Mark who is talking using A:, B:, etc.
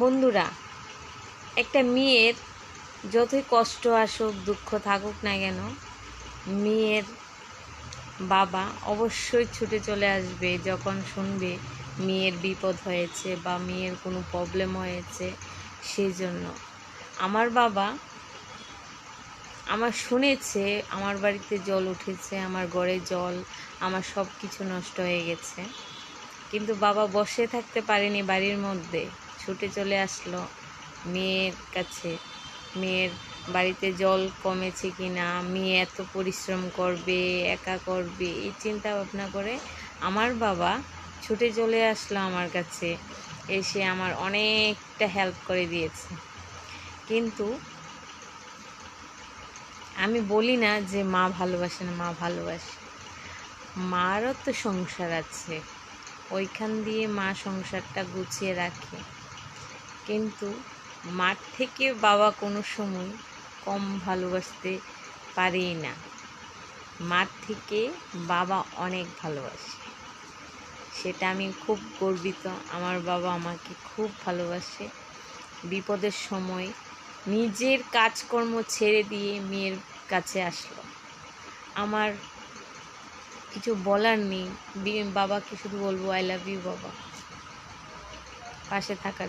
A: বন্ধুরা, একটা মেয়ের যতই কষ্ট আসুক দুঃখ থাকুক না কেন, মেয়ের বাবা অবশ্যই ছুটে চলে আসবে যখন শুনবে মেয়ের বিপদ হয়েছে বা মেয়ের কোনো প্রবলেম হয়েছে। সেই জন্য আমার বাবা শুনেছে আমার বাড়িতে জল উঠেছে, আমার ঘরে জল, আমার সব কিছু নষ্ট হয়ে গেছে, কিন্তু বাবা বসে থাকতে পারেনি, বাড়ির মধ্যে ছুটে চলে আসলো মেয়ের কাছে। মেয়ের বাড়িতে জল কমেছে কিনা, মেয়ে এত পরিশ্রম করবে, একা করবে, এই চিন্তা ভাবনা করে আমার বাবা ছুটে চলে আসলো আমার কাছে, এসে আমার অনেকটা হেল্প করে দিয়েছে। কিন্তু আমি বলি না যে মা ভালোবাসে না, মা ভালোবাসে, মারও তো সংসার আছে, ওইখান দিয়ে মা সংসারটা গুছিয়ে রাখে। কিন্তু মার থেকে বাবা কোনো সময় কম ভালোবাসতে পারেই না। মার থেকে বাবা অনেক ভালোবাসে, সেটা আমি খুব গর্বিত। আমার বাবা আমাকে খুব ভালোবাসে। বিপদের সময় নিজের কাজকর্ম ছেড়ে দিয়ে মেয়ের কাছে আসলো। আমার কিছু বলার নেই, বাবাকে শুধু বলবো আই লাভ ইউ বাবা, পাশে থাকার